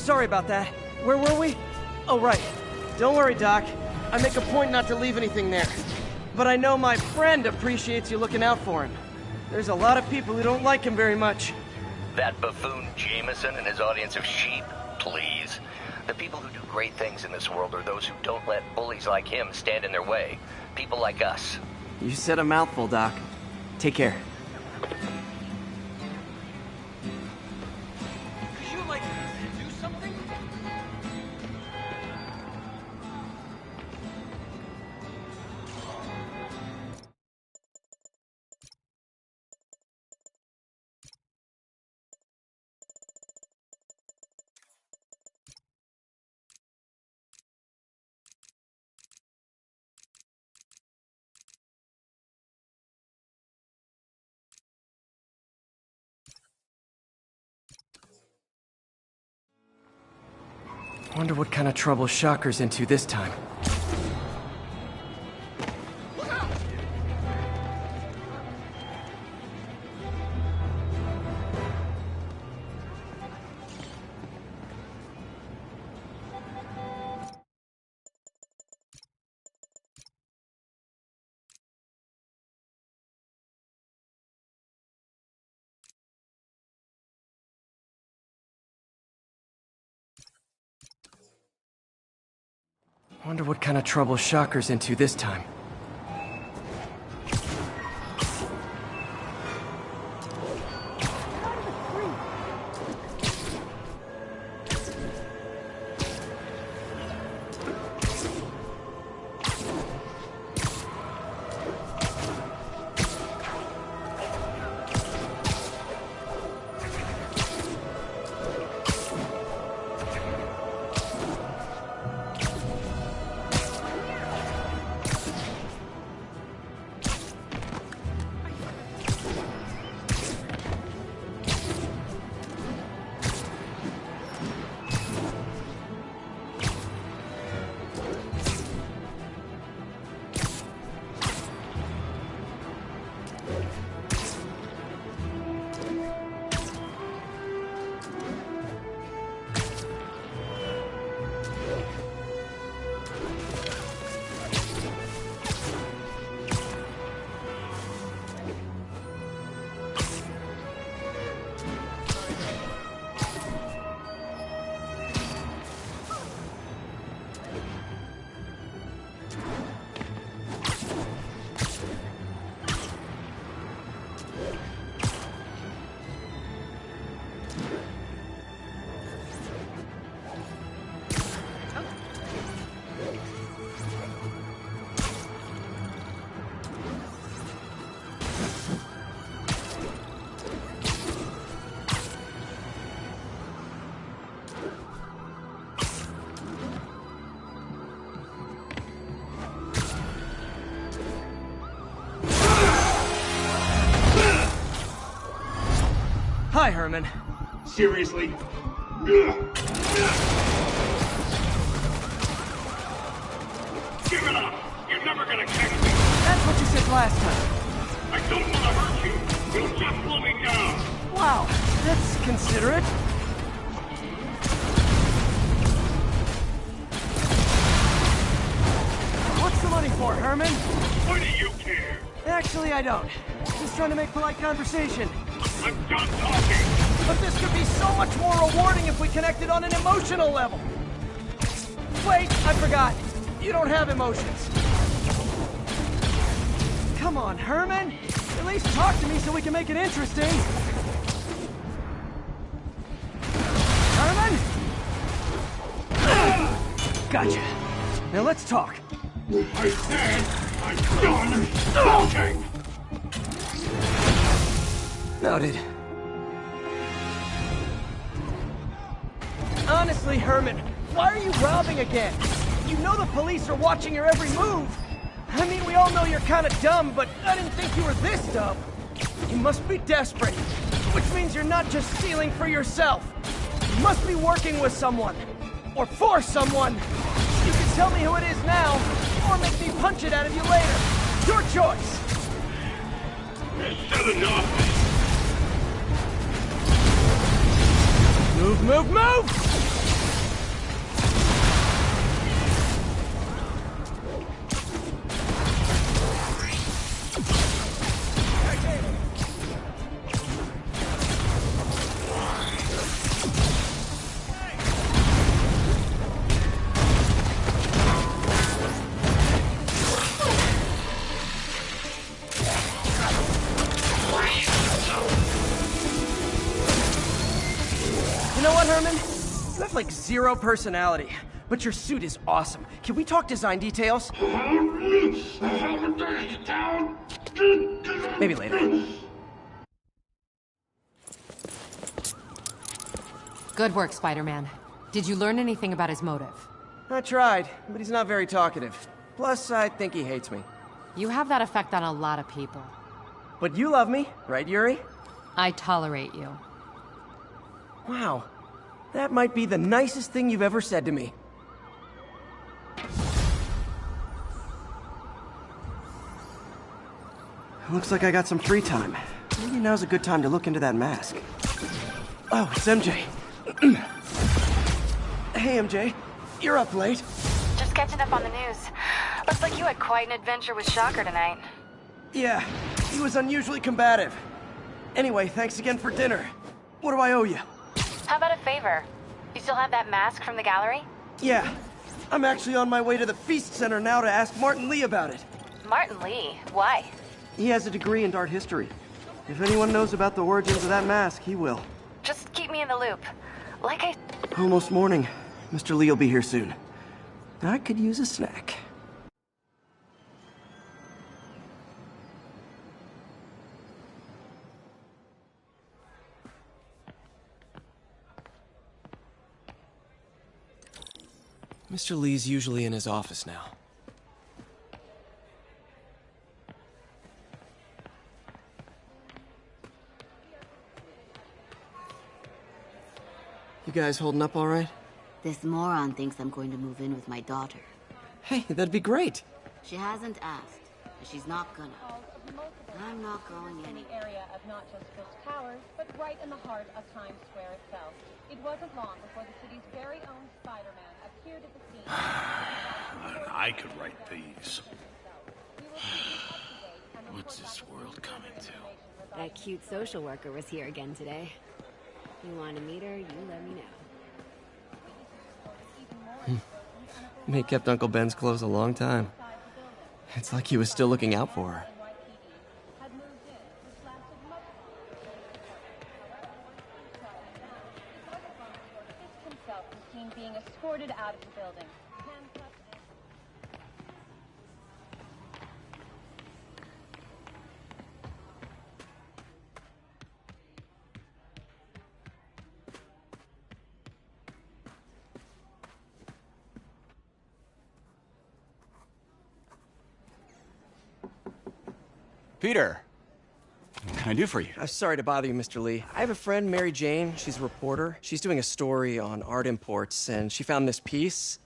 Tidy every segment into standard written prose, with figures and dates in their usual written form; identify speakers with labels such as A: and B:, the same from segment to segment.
A: sorry about that. Where were we? Oh, right. Don't worry, Doc. I make a point not to leave anything there. But I know my friend appreciates you looking out for him. There's a lot of people who don't like him very much.
B: That buffoon Jameson and his audience of sheep? Please. The people who do great things in this world are those who don't let bullies like him stand in their way. People like us.
A: You said a mouthful, Doc. Take care. Could you, like, do something? Wonder what kind of trouble Shocker's into this time. Wonder what kind of trouble Shocker's into this time. Hi, Herman.
C: Seriously? Give it up! You're never gonna catch me!
A: That's what you said last time.
C: I don't want to hurt you! You'll just slow me down!
A: Wow, that's considerate. What's the money for, Herman?
C: Why do you care?
A: Actually, I don't. Just trying to make polite conversation.
C: I'm done talking!
A: But this could be so much more rewarding if we connected on an emotional level. Wait, I forgot. You don't have emotions. Come on, Herman. At least talk to me so we can make it interesting. Herman? Gotcha. Now let's talk.
C: I said I'm done talking!
A: Noted. Honestly, Herman, why are you robbing again? You know the police are watching your every move. I mean, we all know you're kind of dumb, but I didn't think you were this dumb. You must be desperate, which means you're not just stealing for yourself. You must be working with someone, or for someone. You can tell me who it is now, or make me punch it out of you later. Your choice.
C: It's said enough!
A: Move, move, move! like zero personality. But your suit is awesome. Can we talk design details? Maybe later.
D: Good work, Spider-Man. Did you learn anything about his motive?
A: I tried, but he's not very talkative. Plus, I think he hates me.
D: You have that effect on a lot of people.
A: But you love me, right, Yuri?
D: I tolerate you.
A: Wow. That might be the nicest thing you've ever said to me. Looks like I got some free time. Maybe now's a good time to look into that mask. Oh, it's MJ. Hey, MJ. You're up late.
E: Just catching up on the news. Looks like you had quite an adventure with Shocker tonight.
A: Yeah, he was unusually combative. Anyway, thanks again for dinner. What do I owe you?
E: How about a favor? You still have that mask from the gallery?
A: Yeah, I'm actually on my way to the Feast Center now to ask Martin Lee about it.
E: Martin Lee? Why?
A: He has a degree in art history. If anyone knows about the origins of that mask, he will.
E: Just keep me in the loop. Like I...
A: Almost morning. Mr. Lee will be here soon. I could use a snack. Mr. Lee's usually in his office now. You guys holding up all right?
F: This moron thinks I'm going to move in with my daughter.
A: Hey, that'd be great.
F: She hasn't asked, and she's not gonna. I'm not going
G: in
F: anywhere.
G: the area of not just Fisk Towers, but right in the heart of Times Square itself. It wasn't long before the city's very own Spider-Man appeared at the scene.
C: I could write these. What's this world coming to?
H: That cute social worker was here again today. You want to meet her, you let me know.
A: May kept Uncle Ben's clothes a long time. It's like he was still looking out for her.
G: Himself was seen being escorted out of the building. Handcuffed and...
I: Peter, what can I do for you?
A: I'm sorry to bother you, Mr. Lee. I have a friend, Mary Jane. She's a reporter. She's doing a story on art imports, and she found this piece.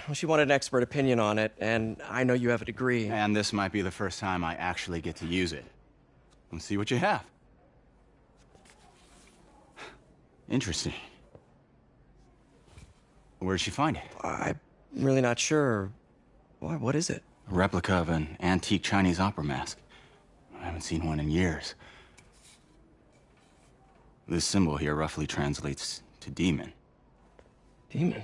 A: Well, she wanted an expert opinion on it, and I know you have a degree.
I: And this might be the first time I actually get to use it. Let's see what you have. Interesting. Where'd she find it?
A: I'm really not sure. Why, what is it?
I: A replica of an antique Chinese opera mask. I haven't seen one in years. This symbol here roughly translates to demon.
A: Demon?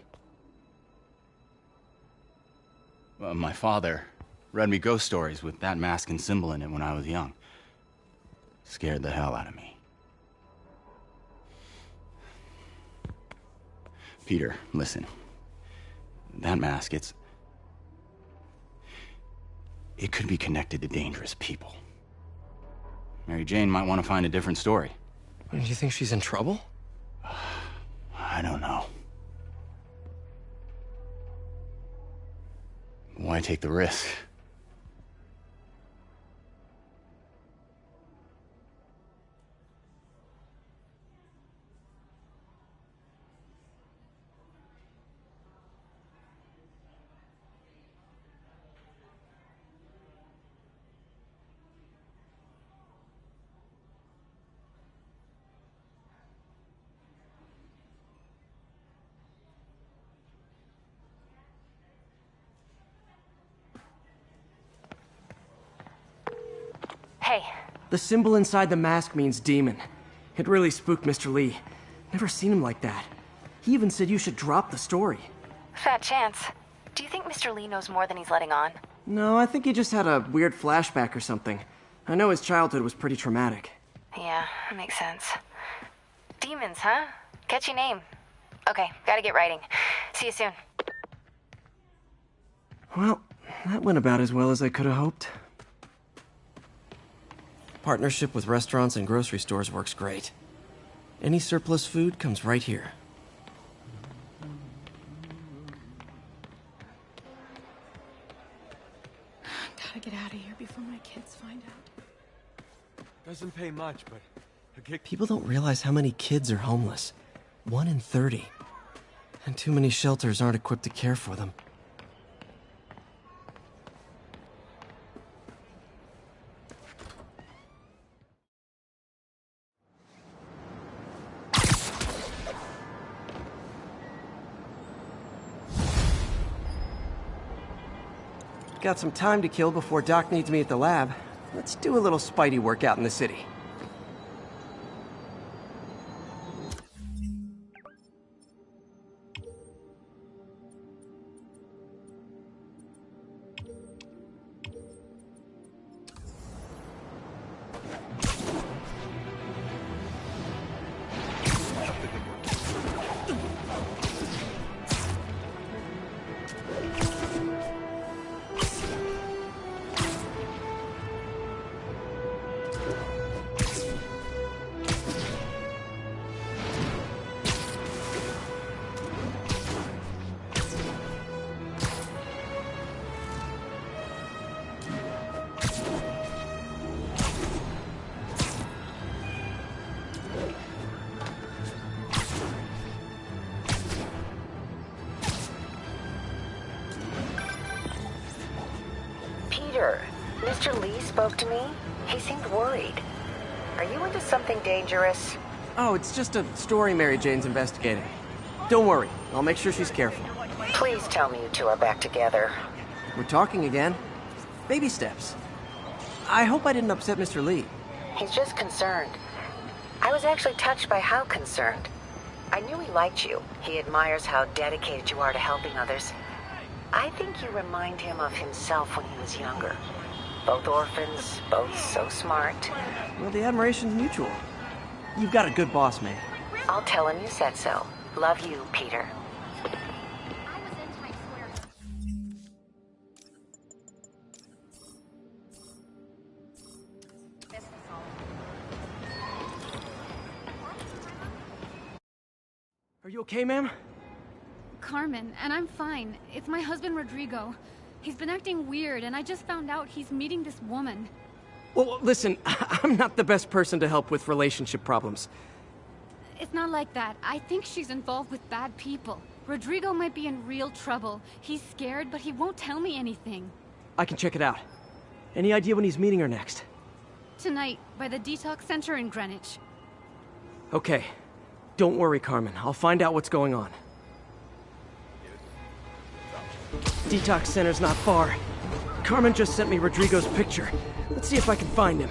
I: My father read me ghost stories with that mask and symbol in it when I was young. Scared the hell out of me. Peter, listen. That mask, it could be connected to dangerous people. Mary Jane might want to find a different story.
A: Do you think she's in trouble?
I: I don't know. Why take the risk?
E: Hey,
A: The symbol inside the mask means demon. It really spooked Mr. Lee. Never seen him like that. He even said you should drop the story.
E: fat chance. Do you think Mr. Lee knows more than he's letting on?
A: No, I think he just had a weird flashback or something. I know his childhood was pretty traumatic.
E: Yeah, that makes sense. Demons, huh? Catchy name. Okay, gotta get writing. See you soon.
A: Well, that went about as well as I could have hoped. Partnership with restaurants and grocery stores works great. Any surplus food comes right here.
J: Gotta get out of here before my kids find out.
K: Doesn't pay much, but
A: people don't realize how many kids are homeless. 1 in 30. And too many shelters aren't equipped to care for them. Got some time to kill before Doc needs me at the lab. Let's do a little Spidey workout in the city.
L: Peter, Mr. Lee spoke to me. He seemed worried. Are you into something dangerous?
A: Oh, it's just a story Mary Jane's investigating. Don't worry, I'll make sure she's careful.
L: Please tell me you two are back together.
A: We're talking again. Baby steps. I hope I didn't upset Mr. Lee.
L: He's just concerned. I was actually touched by how concerned. I knew he liked you. He admires how dedicated you are to helping others. I think you remind him of himself when he was younger. Both orphans, both so smart.
A: Well, the admiration's mutual. You've got a good boss, May.
L: I'll tell him you said so. Love you, Peter.
A: Are you okay, ma'am?
M: Carmen, and I'm fine. It's my husband, Rodrigo. He's been acting weird, and I just found out he's meeting this woman.
A: Well, listen, I'm not the best person to help with relationship problems.
M: It's not like that. I think she's involved with bad people. Rodrigo might be in real trouble. He's scared, but he won't tell me anything.
A: I can check it out. Any idea when he's meeting her next?
M: Tonight, by the detox center in Greenwich.
A: Okay. Don't worry, Carmen. I'll find out what's going on. Detox center's not far. Carmen just sent me Rodrigo's picture. Let's see if I can find him.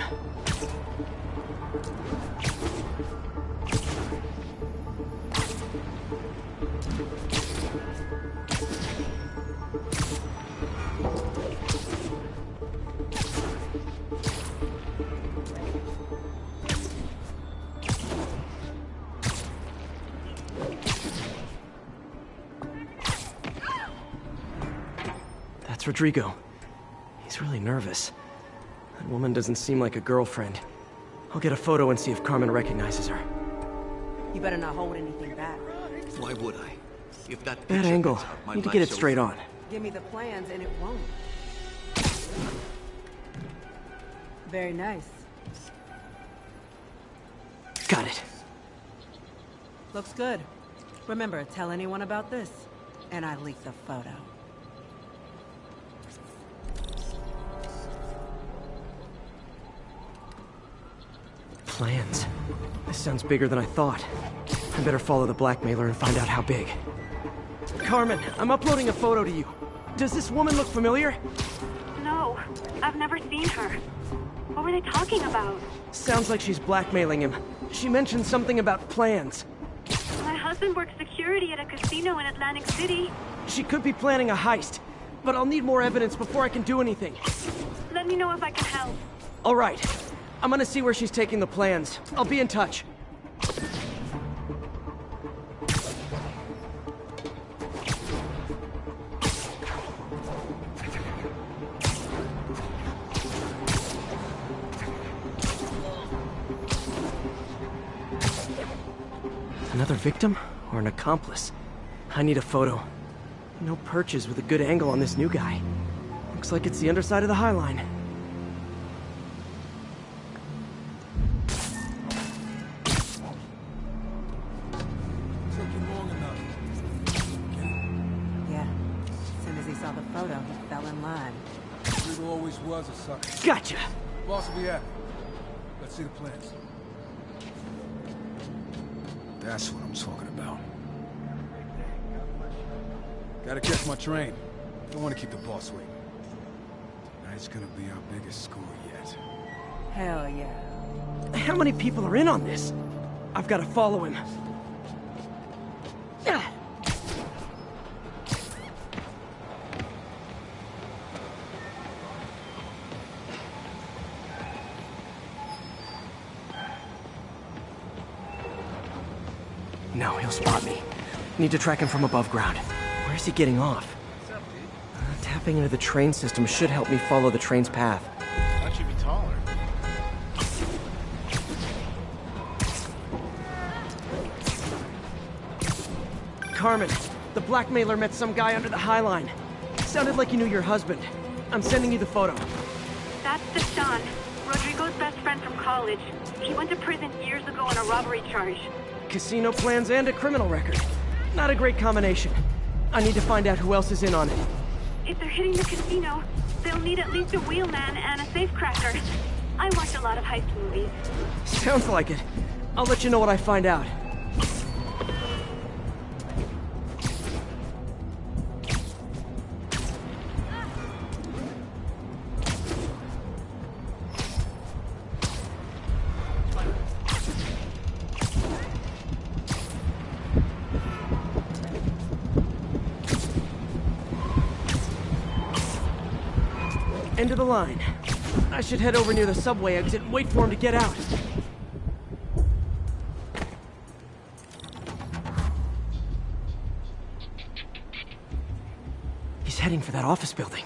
A: That's Rodrigo. He's really nervous. That woman doesn't seem like a girlfriend. I'll get a photo and see if Carmen recognizes her.
N: You better not hold anything back.
C: Why would I? If that
A: Bad angle. Need to get it straight on.
N: Give me the plans and it won't. Very nice.
A: Got it.
N: Looks good. Remember, tell anyone about this, and I leak the photo.
A: Plans. This sounds bigger than I thought. I better follow the blackmailer and find out how big. Carmen, I'm uploading a photo to you. Does this woman look familiar?
O: No, I've never seen her. What were they talking about?
A: Sounds like she's blackmailing him. She mentioned something about plans.
O: My husband works security at a casino in Atlantic City.
A: She could be planning a heist, but I'll need more evidence before I can do anything.
O: Let me know if I can help.
A: All right. I'm gonna see where she's taking the plans. I'll be in touch. Another victim or an accomplice? I need a photo. No perches with a good angle on this new guy. Looks like it's the underside of the High Line.
N: Yeah. As soon as he saw the photo, he fell in line.
K: Rodrigo always was a sucker.
A: Gotcha!
K: Boss will be happy. Let's see the plans. That's what I'm talking about. Gotta catch my train. Don't want to keep the boss waiting. Tonight's gonna be our biggest score yet.
N: Hell yeah.
A: How many people are in on this? I've got to follow him. No, he'll spot me. Need to track him from above ground. Where's he getting off? Tapping into the train system should help me follow the train's path.
P: That should be taller.
A: Carmen, the blackmailer met some guy under the High Line. Sounded like he knew your husband. I'm sending you the photo.
O: That's Deshaun, Rodrigo's best friend from college. He went to prison years ago on a robbery charge.
A: Casino plans and a criminal record. Not a great combination. I need to find out who else is in on it.
O: If they're hitting the casino, they'll need at least a wheelman and a safecracker. I watch a lot of heist movies.
A: Sounds like it. I'll let you know what I find out. End of the line. I should head over near the subway exit and wait for him to get out. He's heading for that office building.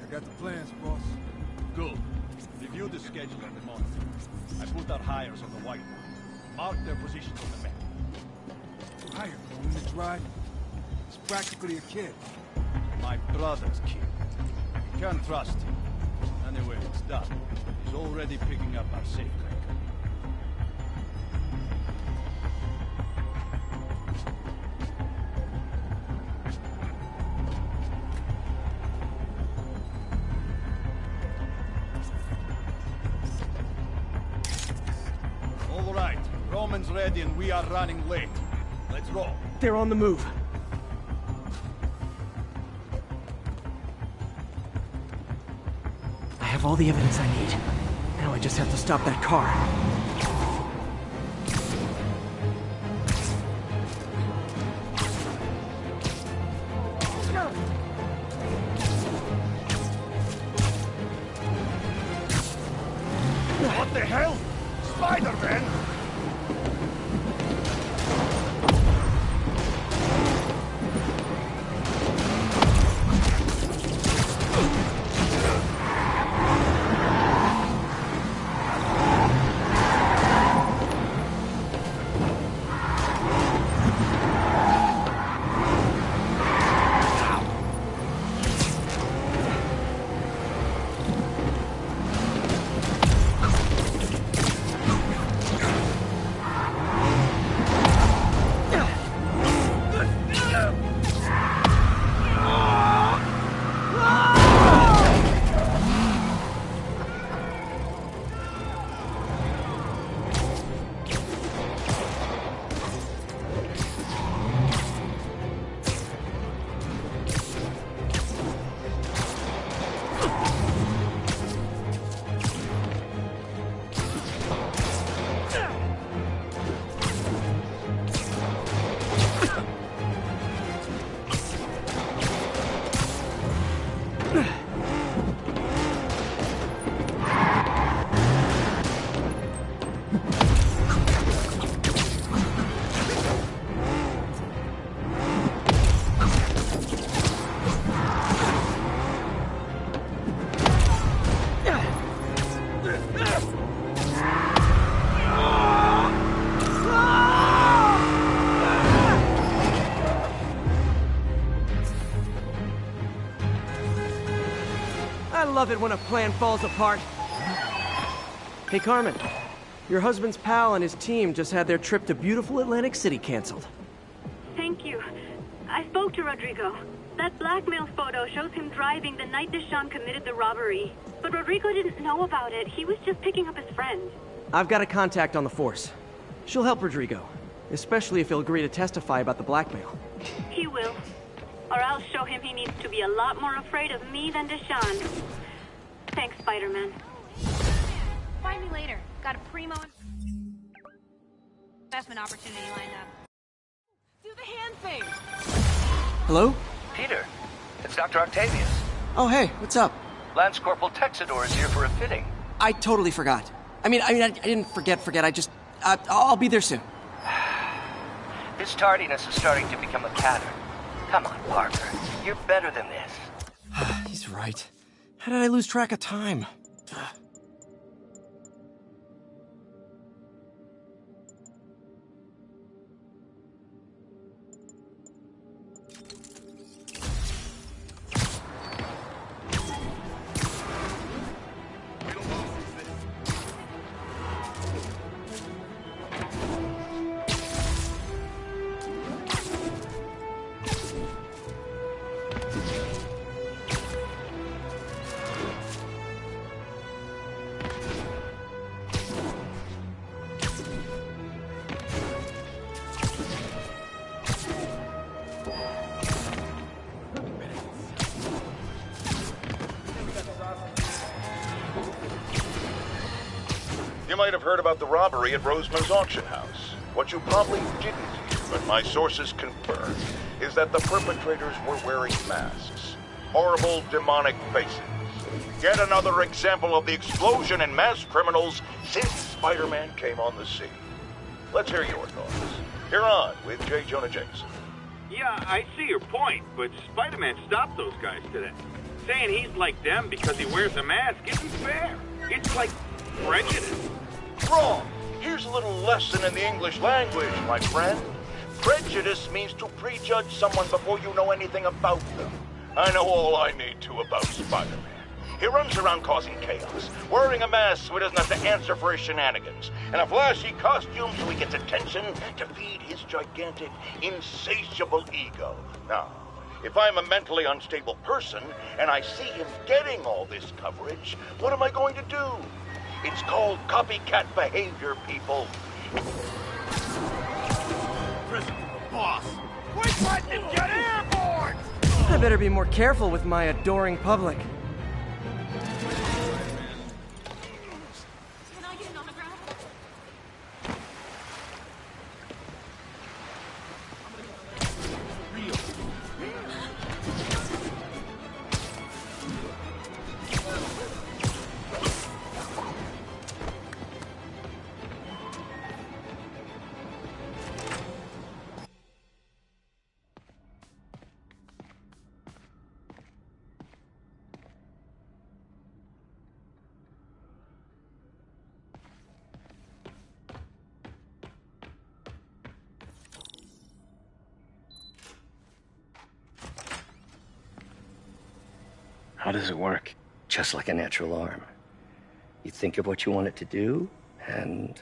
K: Got the plans, boss.
P: Good. Review the schedule on the monitor. I put our hires on the whiteboard. Mark their positions on the map.
K: Hired him to drive. He's practically a kid.
P: My brother's kid. You can't trust him. Anyway, it's done. He's already picking up our safecracker. All right, Roman's ready and we are running late. Let's roll.
A: They're on the move. I have all the evidence I need. Now I just have to stop that car.
P: What the hell? Spider-Man!
A: I love it when a plan falls apart. Hey, Carmen. Your husband's pal and his team just had their trip to beautiful Atlantic City canceled.
O: Thank you. I spoke to Rodrigo. That blackmail photo shows him driving the night Deshawn committed the robbery. But Rodrigo didn't know about it. He was just picking up his friend.
A: I've got a contact on the force. She'll help Rodrigo, especially if he'll agree to testify about the blackmail.
O: He will. Or I'll show him he needs to be a lot more afraid of me than Deshawn. Thanks, Spider-Man.
E: Find me later. Got a primo investment opportunity lined up.
A: Do the hand thing! Hello?
B: Peter, it's Dr. Octavius.
A: Oh, hey, what's up?
B: Lance Corporal Texador is here for a fitting.
A: I totally forgot. I didn't forget. I just... I'll be there soon.
B: This tardiness is starting to become a pattern. Come on, Parker. You're better than this.
A: He's right. How did I lose track of time?
Q: You might have heard about the robbery at Roseman's auction house. What you probably didn't hear, but my sources confirm, is that the perpetrators were wearing masks. Horrible, demonic faces. Yet another example of the explosion in mass criminals since Spider-Man came on the scene. Let's hear your thoughts. Here on with J. Jonah Jameson.
R: Yeah, I see your point, but Spider-Man stopped those guys today. Saying he's like them because he wears a mask isn't fair. It's like prejudice.
Q: Wrong. Here's a little lesson in the English language, my friend. Prejudice means to prejudge someone before you know anything about them. I know all I need to about Spider-Man. He runs around causing chaos, wearing a mask so he doesn't have to answer for his shenanigans, and a flashy costume so he gets attention to feed his gigantic, insatiable ego. Now, if I'm a mentally unstable person and I see him getting all this coverage, what am I going to do? It's called copycat behavior, people.
P: Prison boss. Quit letting him get airborne!
A: I better be more careful with my adoring public.
E: Can I get an autograph?
B: How does it work? Just like a natural arm. You think of what you want it to do, and...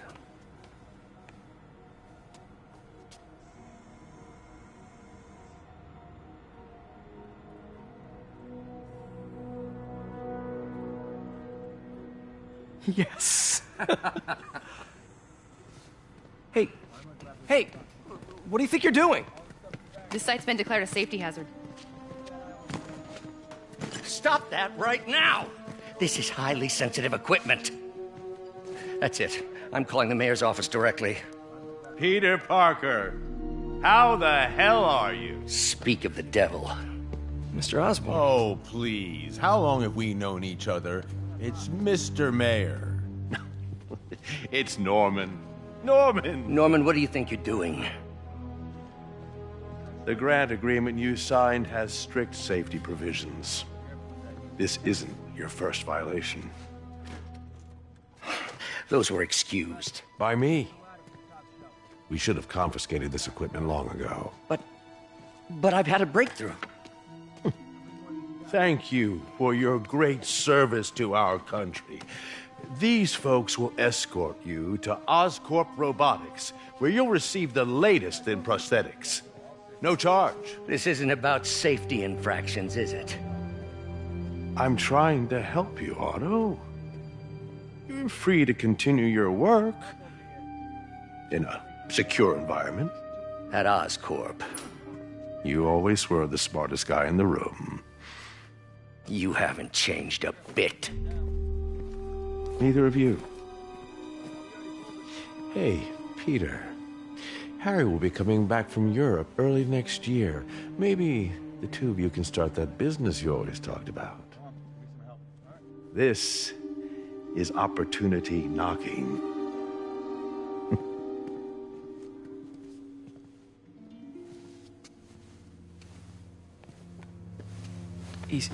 A: Yes. Hey, what do you think you're doing?
D: This site's been declared a safety hazard.
B: Stop that right now! This is highly sensitive equipment. That's it. I'm calling the mayor's office directly.
S: Peter Parker, how the hell are you?
B: Speak of the devil.
A: Mr. Osborn.
S: Oh, please. How long have we known each other? It's Mr. Mayor. It's Norman.
B: Norman, what do you think you're doing?
T: The grant agreement you signed has strict safety provisions. This isn't your first violation.
B: Those were excused.
T: By me. We should have confiscated this equipment long ago.
B: But I've had a breakthrough.
T: Thank you for your great service to our country. These folks will escort you to Oscorp Robotics, where you'll receive the latest in prosthetics. No charge.
U: This isn't about safety infractions, is it?
T: I'm trying to help you, Otto. You're free to continue your work in a secure environment.
U: At Oscorp.
T: You always were the smartest guy in the room.
U: You haven't changed a bit.
T: Neither of you. Hey, Peter. Harry will be coming back from Europe early next year. Maybe the two of you can start that business you always talked about. This is opportunity knocking.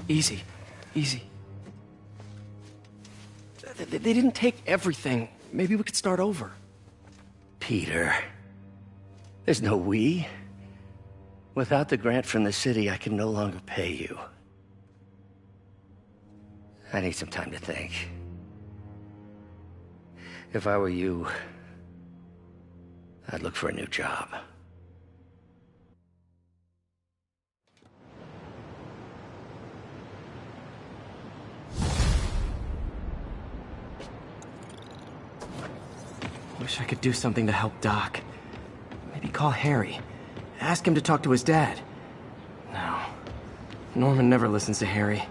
A: Easy. They didn't take everything. Maybe we could start over.
U: Peter, there's no we. Without the grant from the city, I can no longer pay you. I need some time to think. If I were you, I'd look for a new job.
A: Wish I could do something to help Doc. Maybe call Harry. Ask him to talk to his dad. No. Norman never listens to Harry.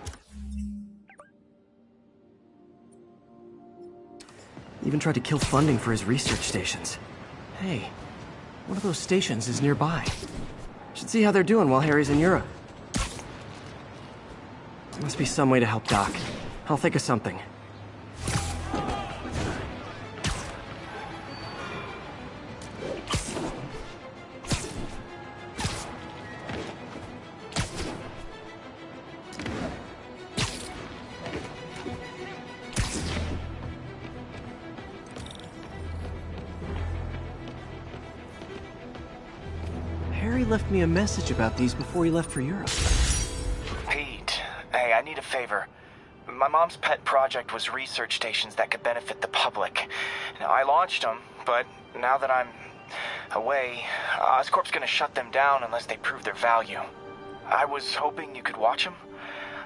A: Even tried to kill funding for his research stations. Hey, one of those stations is nearby. Should see how they're doing while Harry's in Europe. There must be some way to help Doc. I'll think of something. Harry left me a message about these before he left for Europe.
V: Pete, hey, I need a favor. My mom's pet project was research stations that could benefit the public. Now, I launched them, but now that I'm away, Oscorp's gonna shut them down unless they prove their value. I was hoping you could watch them.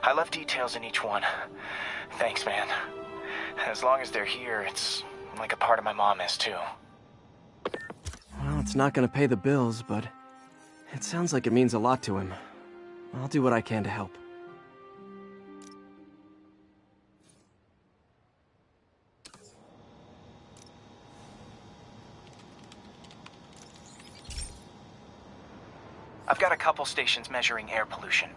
V: I left details in each one. Thanks, man. As long as they're here, it's like a part of my mom is, too.
A: Well, it's not gonna pay the bills, but it sounds like it means a lot to him. I'll do what I can to help.
V: I've got a couple stations measuring air pollution.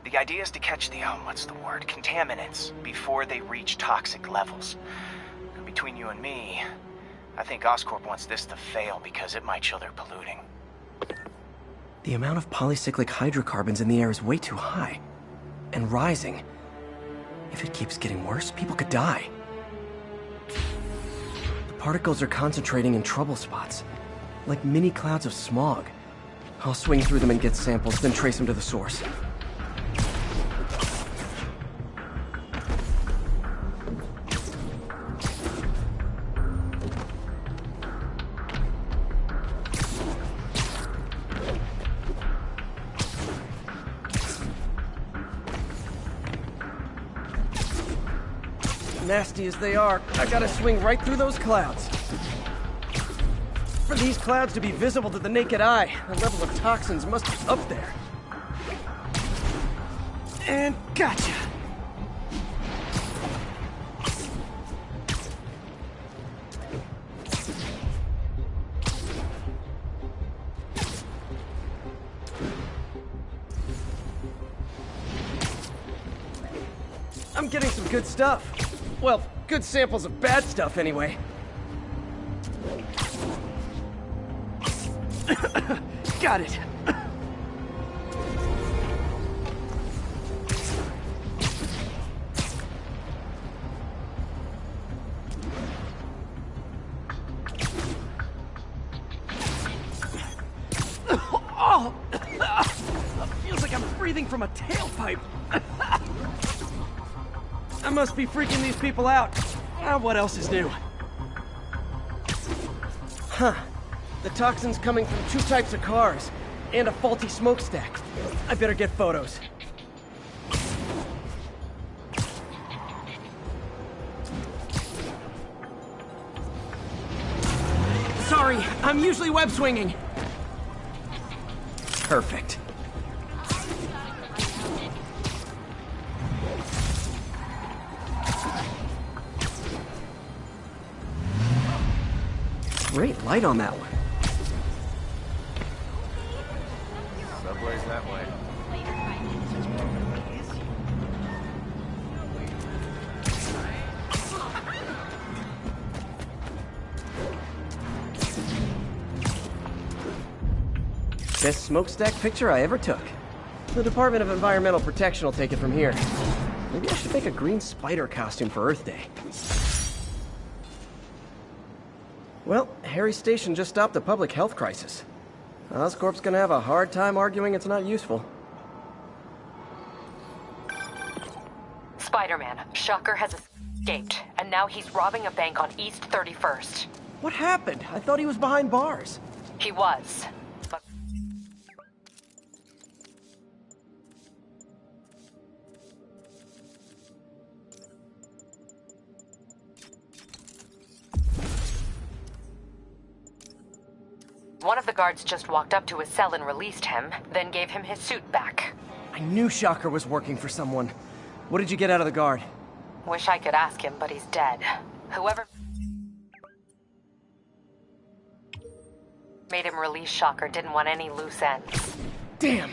V: The idea is to catch the, contaminants before they reach toxic levels. Between you and me, I think Oscorp wants this to fail because it might show they're polluting.
A: The amount of polycyclic hydrocarbons in the air is way too high. And rising. If it keeps getting worse, people could die. The particles are concentrating in trouble spots, like mini clouds of smog. I'll swing through them and get samples, then trace them to the source. Nasty as they are, I gotta swing right through those clouds. For these clouds to be visible to the naked eye, the level of toxins must be up there. And gotcha! I'm getting some good stuff. Well, good samples of bad stuff, anyway. Got it. Oh! Feels like I'm breathing from a tailpipe. must be freaking these people out. What else is new? Huh. The toxin's coming from 2 types of cars, and a faulty smokestack. I better get photos. Sorry, I'm usually web swinging. Perfect. Great light on that one.
S: Subway's that way.
A: Best smokestack picture I ever took. The Department of Environmental Protection will take it from here. Maybe I should make a green spider costume for Earth Day. Well, Harry Station just stopped a public health crisis. Oscorp's gonna have a hard time arguing it's not useful.
D: Spider-Man, Shocker has escaped, and now he's robbing a bank on East 31st.
A: What happened? I thought he was behind bars.
D: He was. But one of the guards just walked up to his cell and released him, then gave him his suit back.
A: I knew Shocker was working for someone. What did you get out of the guard?
D: Wish I could ask him, but he's dead. Whoever made him release Shocker didn't want any loose ends.
A: Damn!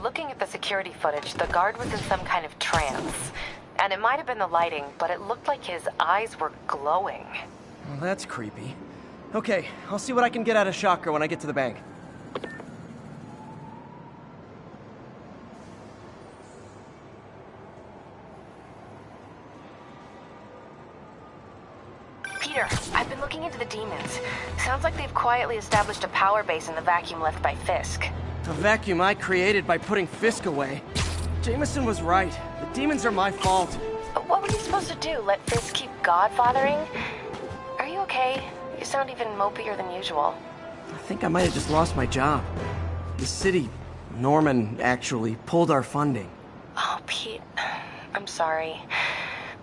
D: Looking at the security footage, the guard was in some kind of trance. And it might have been the lighting, but it looked like his eyes were glowing.
A: Well, that's creepy. Okay, I'll see what I can get out of Shocker when I get to the bank.
E: Peter, I've been looking into the demons. Sounds like they've quietly established a power base in the vacuum left by Fisk.
A: A vacuum I created by putting Fisk away. Jameson was right. The demons are my fault.
E: But what were you supposed to do? Let Fisk keep godfathering? Are you okay? You sound even mopier than usual.
A: I think I might have just lost my job. The city, Norman, actually pulled our funding.
E: Oh, Pete. I'm sorry.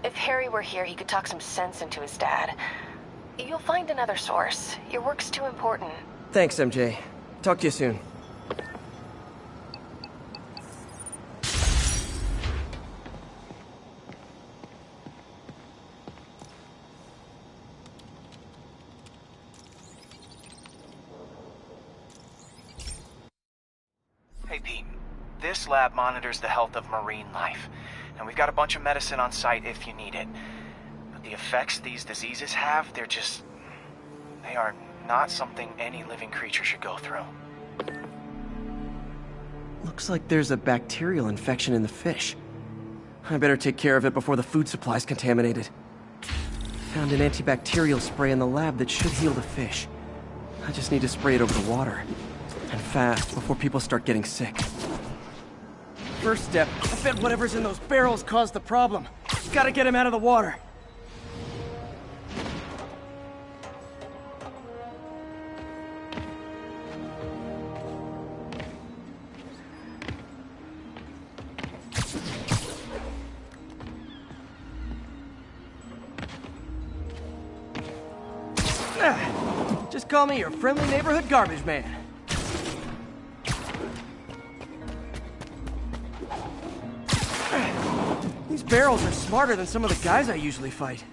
E: If Harry were here, he could talk some sense into his dad. You'll find another source. Your work's too important.
A: Thanks, MJ. Talk to you soon.
V: Hey, Pete. This lab monitors the health of marine life, and we've got a bunch of medicine on site if you need it. But the effects these diseases have, they are not something any living creature should go through.
A: Looks like there's a bacterial infection in the fish. I better take care of it before the food supply's contaminated. Found an antibacterial spray in the lab that should heal the fish. I just need to spray it over the water. And fast, before people start getting sick. First step, I bet whatever's in those barrels caused the problem. Gotta get him out of the water. Just call me your friendly neighborhood garbage man. These barrels are smarter than some of the guys I usually fight.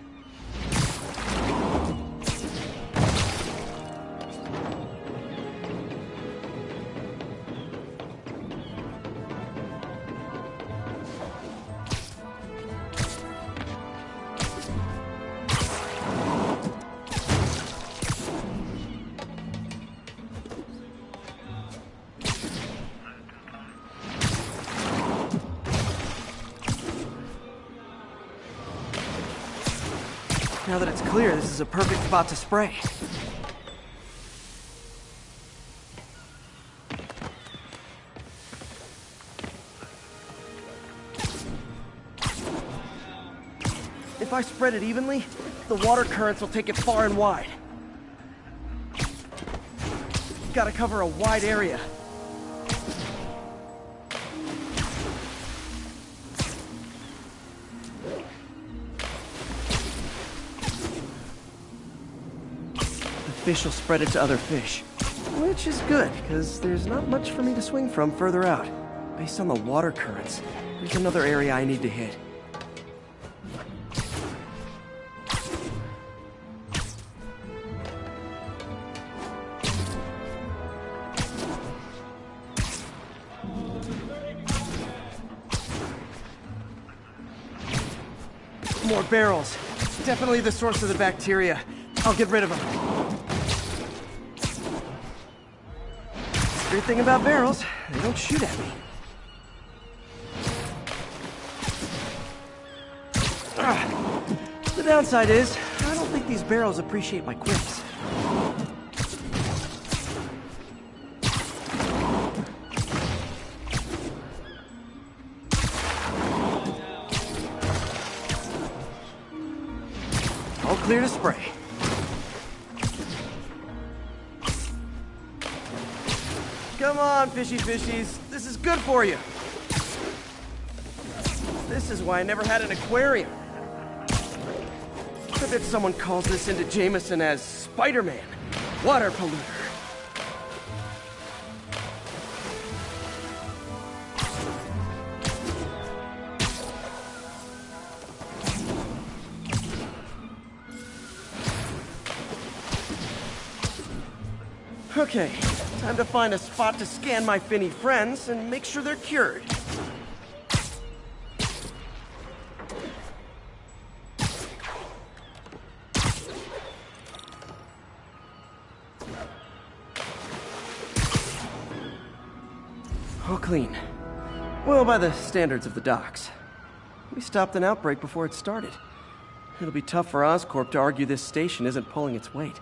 A: Now that it's clear, this is a perfect spot to spray. If I spread it evenly, the water currents will take it far and wide. Gotta cover a wide area. The fish will spread it to other fish. Which is good, because there's not much for me to swing from further out. Based on the water currents, there's another area I need to hit. More barrels. Definitely the source of the bacteria. I'll get rid of them. Great thing about barrels, they don't shoot at me. The downside is, I don't think these barrels appreciate my quips. All clear to spray. Come on, fishies. This is good for you. This is why I never had an aquarium. I bet someone calls this into Jameson as Spider-Man, water polluter. Okay, time to find a spot to scan my finny friends and make sure they're cured. All clean. Well, by the standards of the docks. We stopped an outbreak before it started. It'll be tough for Oscorp to argue this station isn't pulling its weight.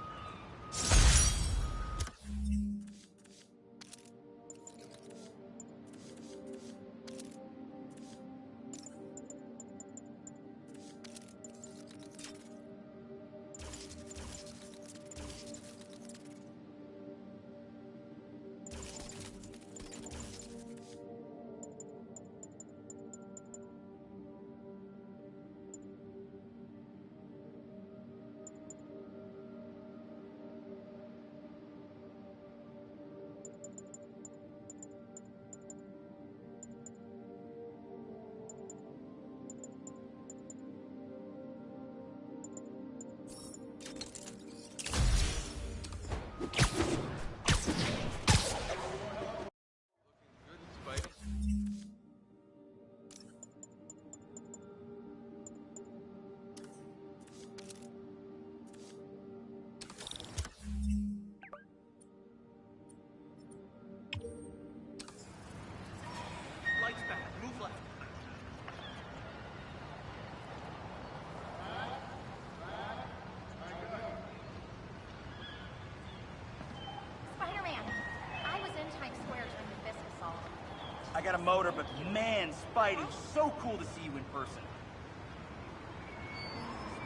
F: I got a motor, but man, Spidey, so cool to see you in person.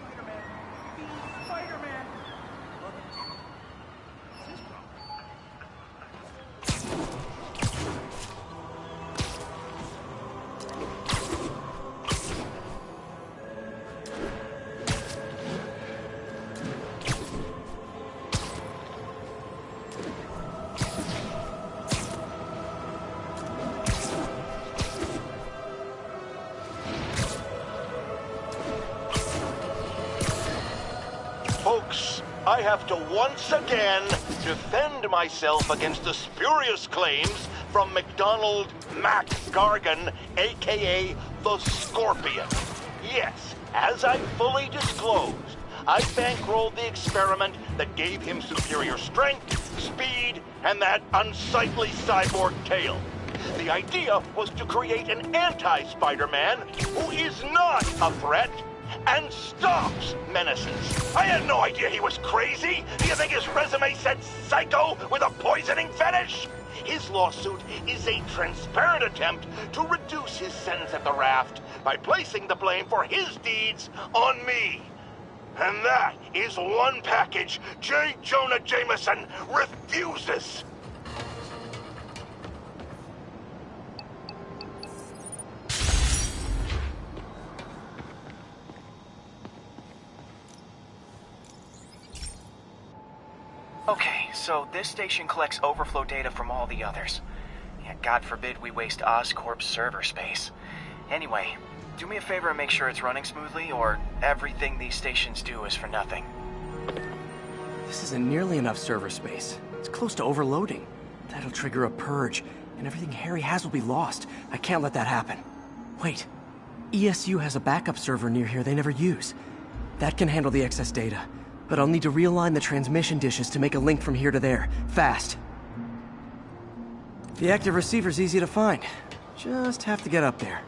F: Spider-Man. Spider-Man. What's his problem?
Q: Folks, I have to once again defend myself against the spurious claims from McDonald Mac Gargan, aka the Scorpion. Yes, as I fully disclosed, I bankrolled the experiment that gave him superior strength, speed, and that unsightly cyborg tail. The idea was to create an anti-Spider-Man who is not a threat and stops menaces. I had no idea he was crazy. Do you think his resume said psycho with a poisoning fetish? His lawsuit is a transparent attempt to reduce his sentence at the raft by placing the blame for his deeds on me. And that is one package J. Jonah Jameson refuses.
V: Okay, so this station collects overflow data from all the others. Yeah, God forbid we waste Oscorp's server space. Anyway, do me a favor and make sure it's running smoothly, or everything these stations do is for nothing.
A: This isn't nearly enough server space. It's close to overloading. That'll trigger a purge, and everything Harry has will be lost. I can't let that happen. Wait. ESU has a backup server near here they never use. That can handle the excess data. But I'll need to realign the transmission dishes to make a link from here to there, fast. The active receiver's easy to find. Just have to get up there.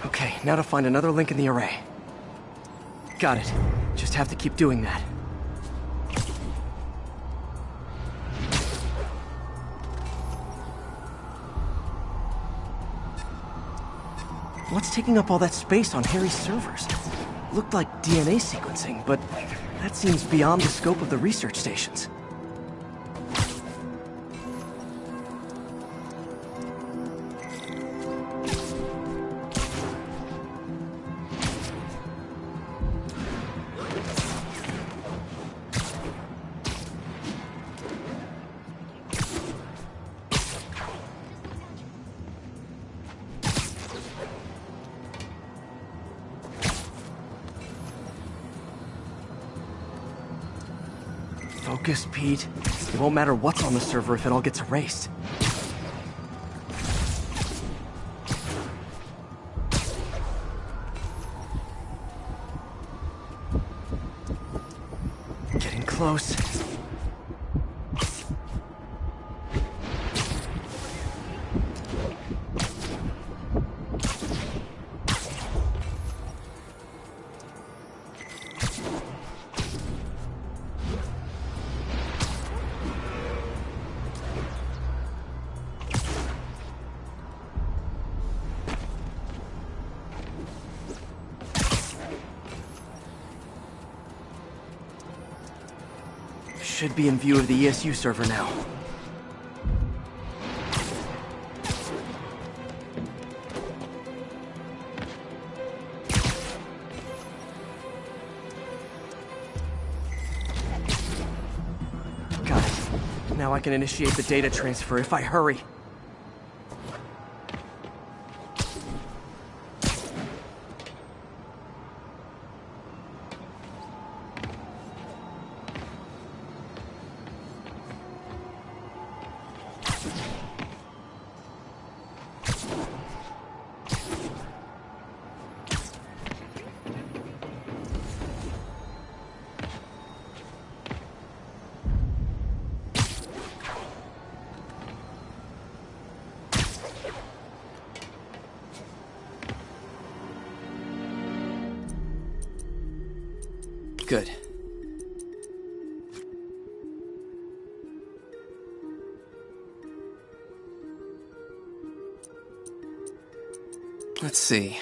A: Okay, now to find another link in the array. Got it. Just have to keep doing that. What's taking up all that space on Harry's servers? Looked like DNA sequencing, but that seems beyond the scope of the research stations. Focus, Pete. It won't matter what's on the server if it all gets erased. Getting close. Should be in view of the ESU server now. Got it. Now I can initiate the data transfer if I hurry. Good. Let's see.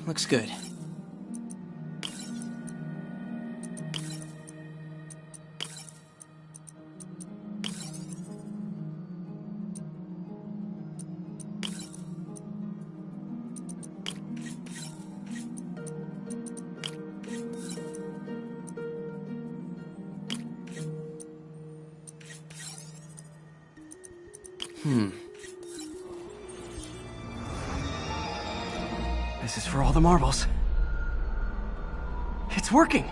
A: Looks good. This is for all the marbles. It's working!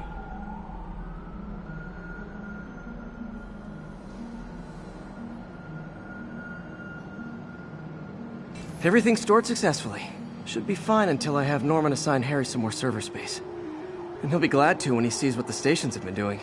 A: Everything's stored successfully. Should be fine until I have Norman assign Harry some more server space. And he'll be glad to when he sees what the stations have been doing.